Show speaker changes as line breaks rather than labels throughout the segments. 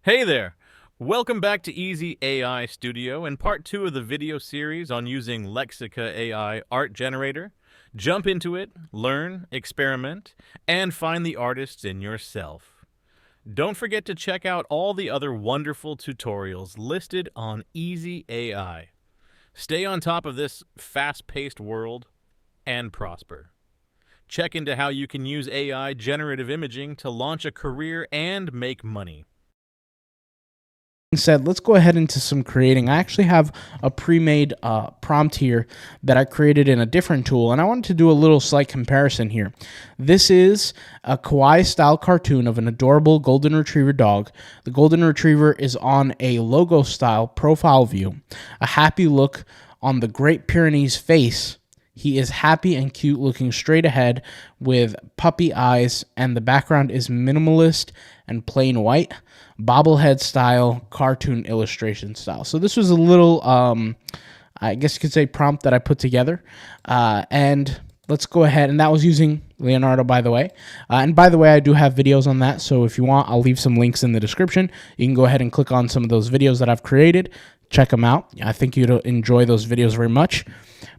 Hey there! Welcome back to EZAIstudio and part 2 of the video series on using Lexica AI art generator. Jump into it, learn, experiment, and find the artists in yourself. Don't forget to check out all the other wonderful tutorials listed on Easy AI. Stay on top of this fast-paced world and prosper. Check into how you can use AI generative imaging to launch a career and make money.
Said, let's go ahead into some creating. I actually have a pre-made prompt here that I created in a different tool, and I wanted to do a little slight comparison here. This is a kawaii style cartoon of an adorable golden retriever dog. The golden retriever is on a logo style profile view, a happy look on the Great Pyrenees face. He is happy and cute, looking straight ahead with puppy eyes, and the background is minimalist and plain white, bobblehead style, cartoon illustration style. So this was a little, I guess you could say, prompt that I put together. And let's go ahead, and that was using Leonardo, by the way. And by the way, I do have videos on that, so if you want, I'll leave some links in the description. You can go ahead and click on some of those videos that I've created. Check them out. I think you'd enjoy those videos very much.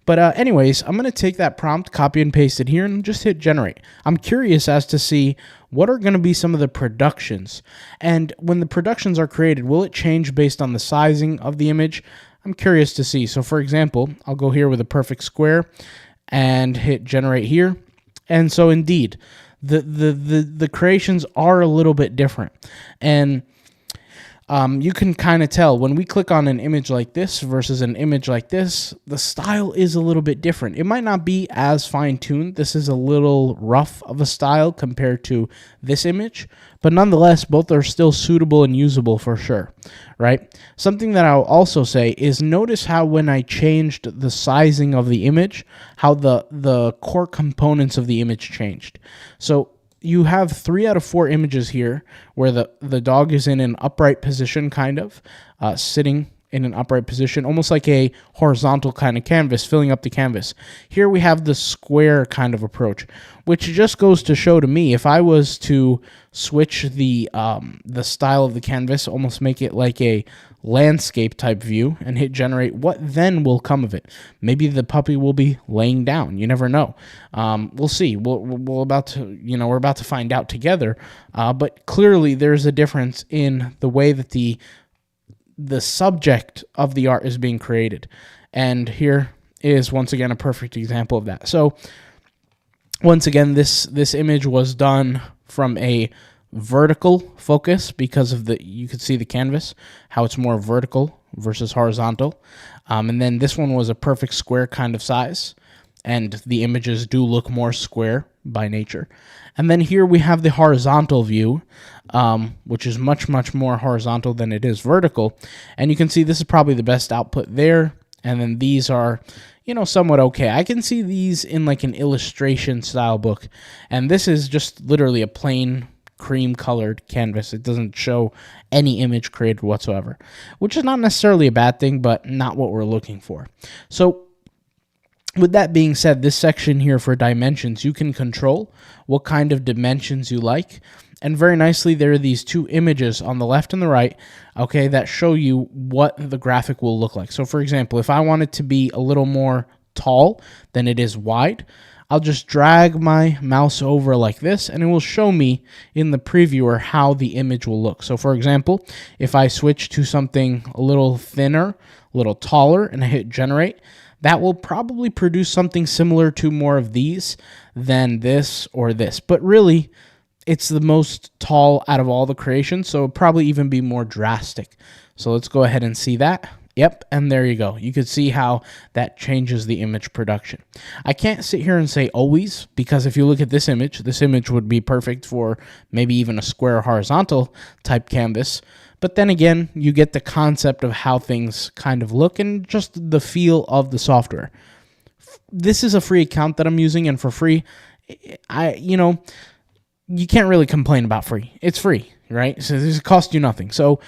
But anyways, I'm going to take that prompt, copy and paste it here, and just hit generate. I'm curious as to see what are going to be some of the productions. And when the productions are created, will it change based on the sizing of the image? I'm curious to see. So for example, I'll go here with a perfect square and hit generate here. And so indeed, the creations are a little bit different. And you can kind of tell when we click on an image like this versus an image like this, the style is a little bit different. It might not be as fine-tuned. This is a little rough of a style compared to this image, but nonetheless, both are still suitable and usable for sure, right? Something that I'll also say is notice how when I changed the sizing of the image, how the core components of the image changed. So you have 3 out of 4 images here where the dog is in an upright position, kind of, sitting in an upright position, almost like a horizontal kind of canvas, filling up the canvas. Here we have the square kind of approach, which just goes to show to me, if I was to switch the style of the canvas, almost make it like a landscape type view and hit generate, what then will come of it? Maybe the puppy will be laying down. You never know. We'll see. We're about to find out together. But clearly there's a difference in the way that the subject of the art is being created. And here is once again a perfect example of that. So once again, this image was done from a vertical focus because of you could see the canvas, how it's more vertical versus horizontal. And then this one was a perfect square kind of size, and the images do look more square by nature. And then here we have the horizontal view, which is much, much more horizontal than it is vertical. And you can see this is probably the best output there. And then these are, somewhat okay. I can see these in like an illustration style book. And this is just literally a plain cream colored canvas. It doesn't show any image created whatsoever, which is not necessarily a bad thing, but not what we're looking for. So with that being said, this section here for dimensions, you can control what kind of dimensions you like. And very nicely, there are these 2 images on the left and the right, okay, that show you what the graphic will look like. So for example, if I want it to be a little more tall than it is wide, I'll just drag my mouse over like this, and it will show me in the previewer how the image will look. So for example, if I switch to something a little thinner, a little taller, and I hit generate, that will probably produce something similar to more of these than this or this. But really, it's the most tall out of all the creations, so it'll probably even be more drastic. So let's go ahead and see that. Yep, and there you go. You can see how that changes the image production. I can't sit here and say always, because if you look at this image would be perfect for maybe even a square horizontal type canvas. But then again, you get the concept of how things kind of look and just the feel of the software. This is a free account that I'm using, and for free, you can't really complain about free. It's free, right? So this costs you nothing. So,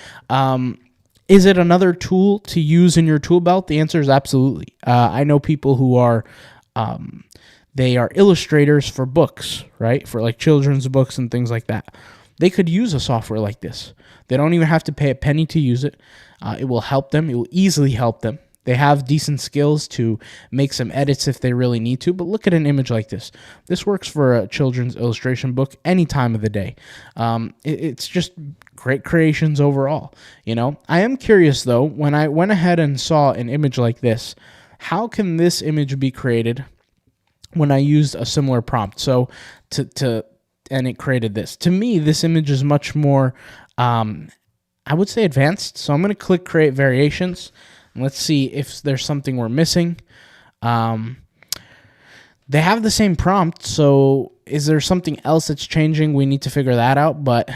is it another tool to use in your tool belt? The answer is absolutely. I know people who are, they are illustrators for books, right? For like children's books and things like that. they could use a software like this. They don't even have to pay a penny to use it. It will help them. It will easily help them. They have decent skills to make some edits if they really need to, but look at an image like this. This works for a children's illustration book any time of the day. It's just great creations overall. I am curious though, when I went ahead and saw an image like this, how can this image be created when I used a similar prompt? So and it created this. To me, this image is much more, I would say, advanced. So I'm going to click create variations. Let's see if there's something we're missing. They have the same prompt, so is there something else that's changing? We need to figure that out, but,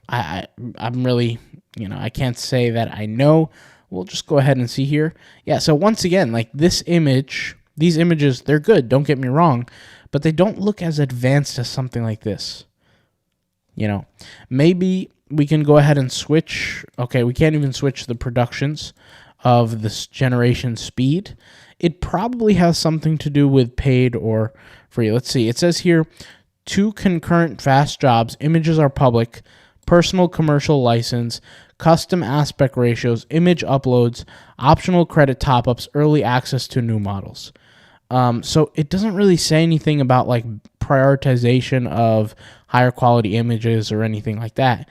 I'm really, I can't say that I know. We'll just go ahead and see here. Yeah, so once again, like this image, these images, they're good, don't get me wrong, but they don't look as advanced as something like this. Maybe we can go ahead and switch. Okay, we can't even switch the productions of this generation speed. It probably has something to do with paid or free. Let's see. It says here, 2 concurrent fast jobs, images are public, personal commercial license, custom aspect ratios, image uploads, optional credit top-ups, early access to new models. So it doesn't really say anything about like prioritization of higher quality images or anything like that,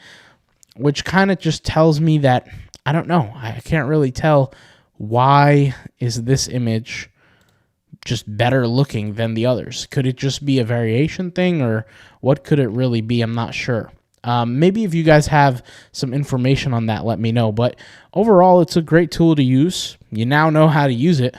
which kind of just tells me that I don't know. I can't really tell why is this image just better looking than the others. Could it just be a variation thing, or what could it really be? I'm not sure. Maybe if you guys have some information on that, let me know. But overall, it's a great tool to use. You now know how to use it.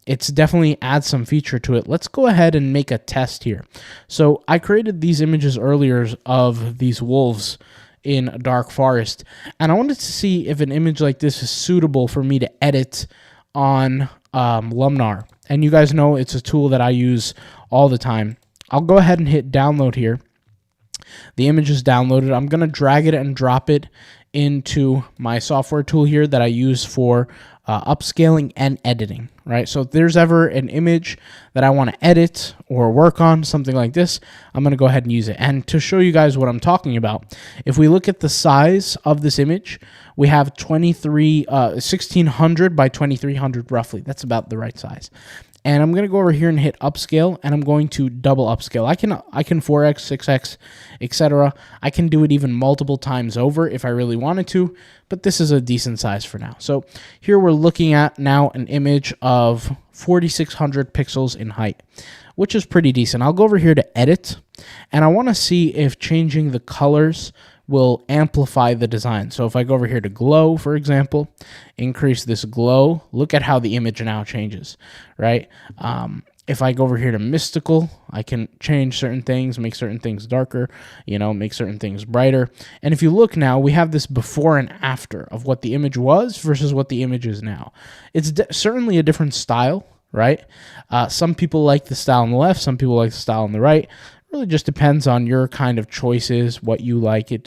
It's definitely adds some feature to it. Let's go ahead and make a test here. So I created these images earlier of these wolves in a dark forest, and I wanted to see if an image like this is suitable for me to edit on Lumnar. And you guys know it's a tool that I use all the time. I'll go ahead and hit download here. The image is downloaded. I'm going to drag it and drop it into my software tool here that I use for upscaling and editing, right? So if there's ever an image that I want to edit or work on, something like this, I'm going to go ahead and use it. And to show you guys what I'm talking about, if we look at the size of this image, we have 1600 by 2300 roughly. That's about the right size. And I'm going to go over here and hit upscale, and I'm going to double upscale. I can 4x, 6x, etc. I can do it even multiple times over if I really wanted to, but this is a decent size for now. So here we're looking at now an image of 4600 pixels in height, which is pretty decent. I'll go over here to edit, and I want to see if changing the colors will amplify the design. So if I go over here to glow, for example, increase this glow, look at how the image now changes, right? If I go over here to mystical, I can change certain things, make certain things darker, make certain things brighter. And if you look now, we have this before and after of what the image was versus what the image is now. It's certainly a different style, right? Some people like the style on the left, some people like the style on the right. Really just depends on your kind of choices, what you like. It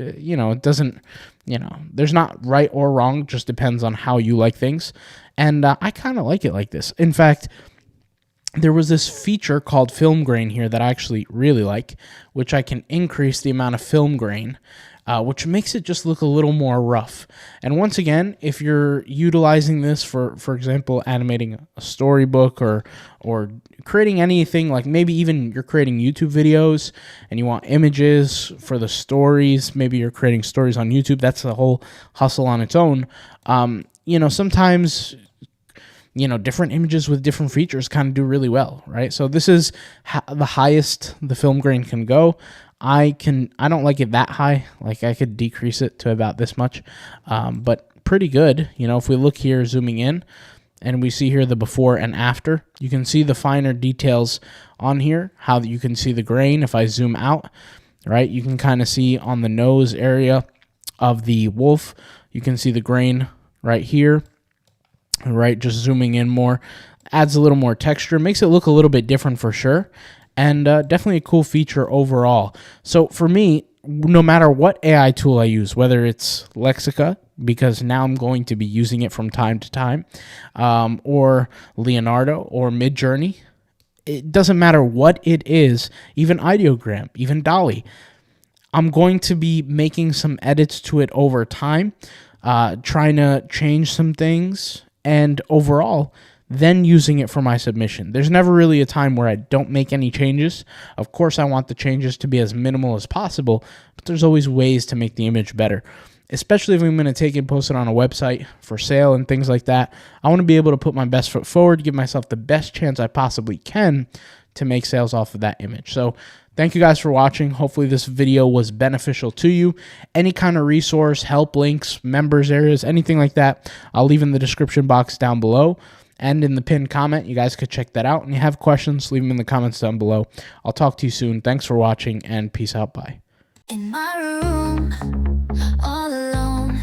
doesn't, there's not right or wrong, just depends on how you like things. And I kind of like it like this. In fact, there was this feature called film grain here that I actually really like, which I can increase the amount of film grain, which makes it just look a little more rough. And once again, if you're utilizing this for example, animating a storybook or creating anything, like maybe even you're creating YouTube videos and you want images for the stories, maybe you're creating stories on YouTube, that's a whole hustle on its own. Sometimes different images with different features kind of do really well, right? So this is the highest the film grain can go. I don't like it that high. Like I could decrease it to about this much, but pretty good. If we look here, zooming in, and we see here the before and after, you can see the finer details on here, how you can see the grain. If I zoom out, right, you can kind of see on the nose area of the wolf, you can see the grain right here, right? Just zooming in more, adds a little more texture, makes it look a little bit different for sure. And definitely a cool feature overall. So for me, no matter what AI tool I use, whether it's Lexica, because now I'm going to be using it from time to time, or Leonardo or Midjourney, it doesn't matter what it is, even Ideogram, even Dolly, I'm going to be making some edits to it over time, trying to change some things, and overall, then using it for my submission. There's never really a time where I don't make any changes. Of course, I want the changes to be as minimal as possible, but there's always ways to make the image better. Especially if I'm going to take it and post it on a website for sale and things like that. I want to be able to put my best foot forward, give myself the best chance I possibly can to make sales off of that image. So thank you guys for watching. Hopefully this video was beneficial to you. Any kind of resource, help links, members areas, anything like that, I'll leave in the description box down below and in the pinned comment. You guys could check that out. And if you have questions, leave them in the comments down below. I'll talk to you soon. Thanks for watching, and peace out. Bye.
In my room, all alone,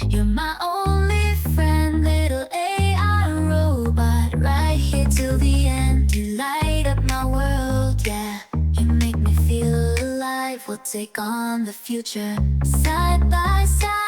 you're my only friend, little AI robot, right here till the end. You light up my world, yeah. You make me feel alive. We'll take on the future, side by side.